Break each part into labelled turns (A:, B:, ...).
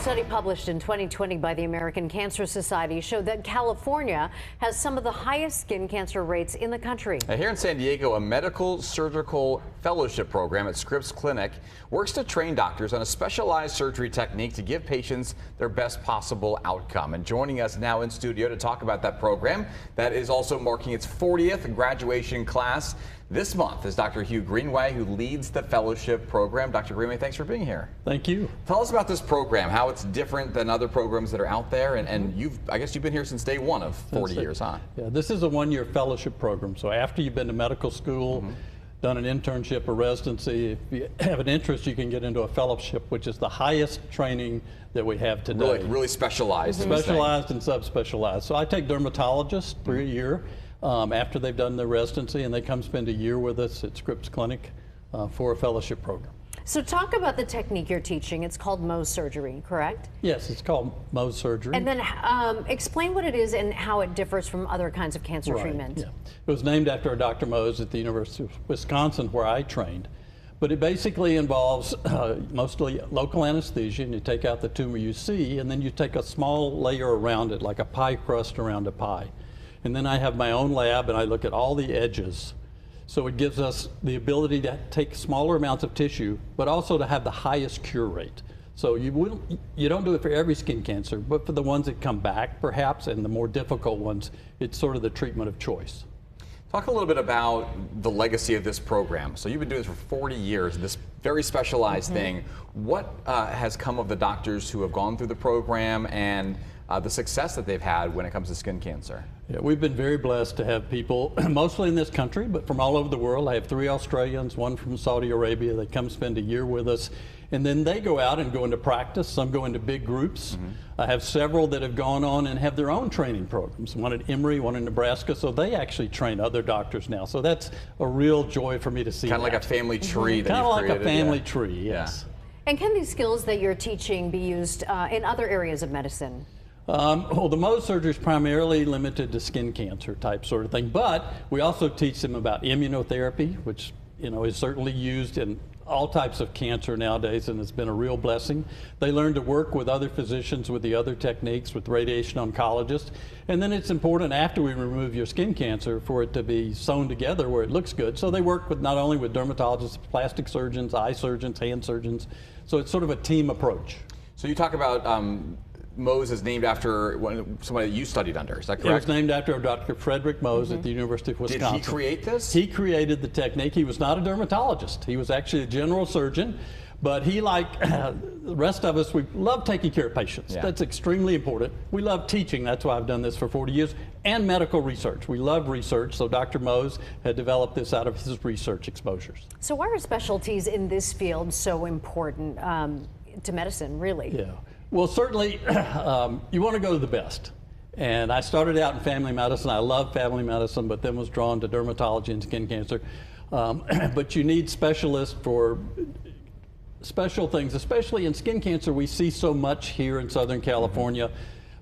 A: study published in 2020 by the American Cancer Society showed that California has some of the highest skin cancer rates in the country.
B: Here in San Diego, a medical surgical fellowship program at Scripps Clinic works to train doctors on a specialized surgery technique to give patients their best possible outcome. And joining us now in studio to talk about that program that is also marking its 40th graduation class this month is Dr. Hubert Greenway, who leads the fellowship program. Dr. Greenway, thanks for being here.
C: Thank you.
B: Tell us about this program, how it's different than other programs that are out there, and I guess you've been here since day one of 40 years, huh?
C: Yeah, this is a one-year fellowship program. So after you've been to medical school, done an internship or residency, if you have an interest, you can get into a fellowship, which is the highest training that we have today.
B: Really specialized.
C: Specialized and subspecialized. So I take dermatologists for a year after they've done their residency, and they come spend a year with us at Scripps Clinic for a fellowship program.
A: So talk about the technique you're teaching. It's called Mohs surgery, correct?
C: Yes, it's called Mohs surgery.
A: And then explain what it is and how it differs from other kinds of cancer treatment.
C: Yeah. It was named after Dr. Mohs at the University of Wisconsin, where I trained. But it basically involves mostly local anesthesia, and you take out the tumor you see, and then you take a small layer around it, like a pie crust around a pie. And then I have my own lab, and I look at all the edges. So it gives us the ability to take smaller amounts of tissue, but also to have the highest cure rate. So you don't do it for every skin cancer, but for the ones that come back, perhaps, and the more difficult ones, it's sort of the treatment of choice.
B: Talk a little bit about the legacy of this program. So you've been doing this for 40 years, this very specialized thing. What has come of the doctors who have gone through the program and the success that they've had when it comes to skin cancer?
C: Yeah, we've been very blessed to have people, mostly in this country, but from all over the world. I have 3 Australians, 1 from Saudi Arabia. They come spend a year with us, and then they go out and go into practice. Some go into big groups. I have several that have gone on and have their own training programs. One at Emory, one in Nebraska, so they actually train other doctors now. So that's a real joy for me to see.
B: Kind of like a family tree that
C: Kind of
B: you've
C: like
B: created.
C: a family tree, yes.
A: And can these skills that you're teaching be used in other areas of medicine?
C: Well, the Mohs surgery is primarily limited to skin cancer type sort of thing, but we also teach them about immunotherapy, which is certainly used in all types of cancer nowadays, and it's been a real blessing. They learn to work with other physicians with the other techniques, with radiation oncologists, and then it's important after we remove your skin cancer for it to be sewn together where it looks good. So they work with not only with dermatologists, plastic surgeons, eye surgeons, hand surgeons. So it's sort of a team approach.
B: So you talk about Mohs is named after somebody that you studied under, is that correct?
C: It was named after Dr. Frederick Mohs at the University of Wisconsin.
B: Did he create this?
C: He created the technique. He was not a dermatologist. He was actually a general surgeon, but he, like the rest of us, we love taking care of patients.
B: Yeah.
C: That's extremely important. We love teaching. That's why I've done this for 40 years, and medical research. We love research, so Dr. Mohs had developed this out of his research exposures.
A: So why are specialties in this field so important to medicine, really?
C: Yeah. Well, certainly, you want to go to the best. And I started out in family medicine. I love family medicine, but then was drawn to dermatology and skin cancer. But you need specialists for special things, especially in skin cancer. We see so much here in Southern California.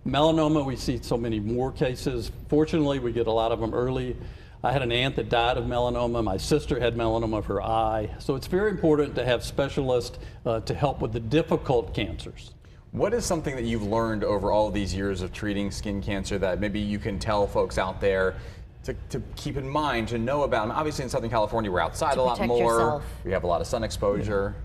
C: Melanoma, we see so many more cases. Fortunately, we get a lot of them early. I had an aunt that died of melanoma. My sister had melanoma of her eye. So it's very important to have specialists to help with the difficult cancers.
B: What is something that you've learned over all of these years of treating skin cancer that maybe you can tell folks out there to keep in mind, to know about? Obviously in Southern California, we're outside a lot more.
A: Yourself.
B: We have a lot of sun exposure.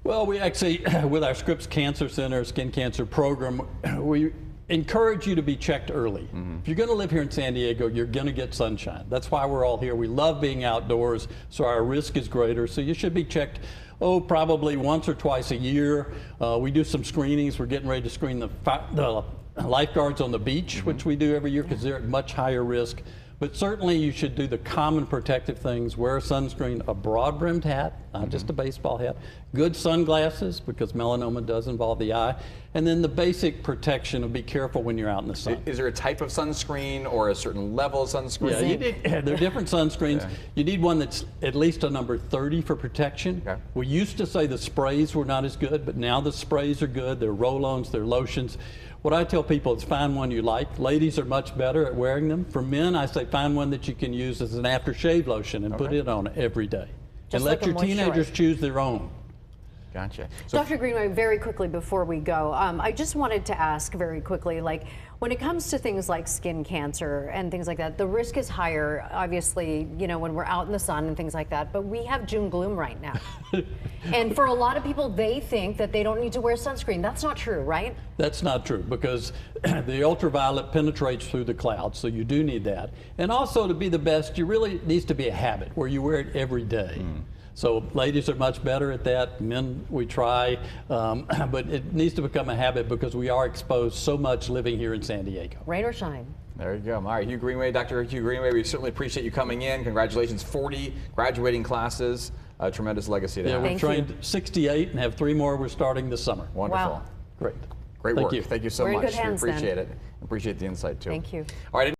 C: Well, we actually, with our Scripps Cancer Center skin cancer program, we encourage you to be checked early. If you're going to live here in San Diego, you're going to get sunshine. That's why we're all here. We love being outdoors, so our risk is greater. So you should be checked, probably once or twice a year. We do some screenings. We're getting ready to screen the lifeguards on the beach, which we do every year because they're at much higher risk. But certainly you should do the common protective things, wear a sunscreen, a broad-brimmed hat, not just a baseball hat, good sunglasses, because melanoma does involve the eye, and then the basic protection of be careful when you're out in the sun.
B: Is there a type of sunscreen or a certain level of sunscreen?
C: Yeah, there are different sunscreens. You need one that's at least a number 30 for protection.
B: Okay.
C: We used to say the sprays were not as good, but now the sprays are good. They're roll-ons, they're lotions. What I tell people is find one you like. Ladies are much better at wearing them. For men, I say find one that you can use as an aftershave lotion and put it on every day.
A: Just
C: and let
A: like a
C: your teenagers choose their own.
B: Gotcha. So
A: Dr. Greenway, very quickly before we go, I just wanted to ask very quickly, like, when it comes to things like skin cancer and things like that, the risk is higher, obviously, you know, when we're out in the sun and things like that, but we have June gloom right now. And for a lot of people, they think that they don't need to wear sunscreen. That's not true, right?
C: That's not true, because the ultraviolet penetrates through the clouds, so you do need that. And also, to be the best, you really needs to be a habit where you wear it every day. So ladies are much better at that. Men, we try, but it needs to become a habit because we are exposed so much living here in San Diego.
A: Rain or shine.
B: there you go. All right, Hugh Greenway, Dr. Hugh Greenway, we certainly appreciate you coming in. Congratulations, 40 graduating classes. A tremendous legacy to
C: Yeah,
B: have.
C: we've trained 68 and have 3 more we're starting this summer.
B: Wonderful.
A: Wow.
C: Great.
B: Great
C: Thank
B: work.
C: you.
B: Thank you so
A: We're in
B: much.
A: good hands
B: We appreciate
A: then.
B: it. Appreciate the insight too.
A: Thank you.
B: All right.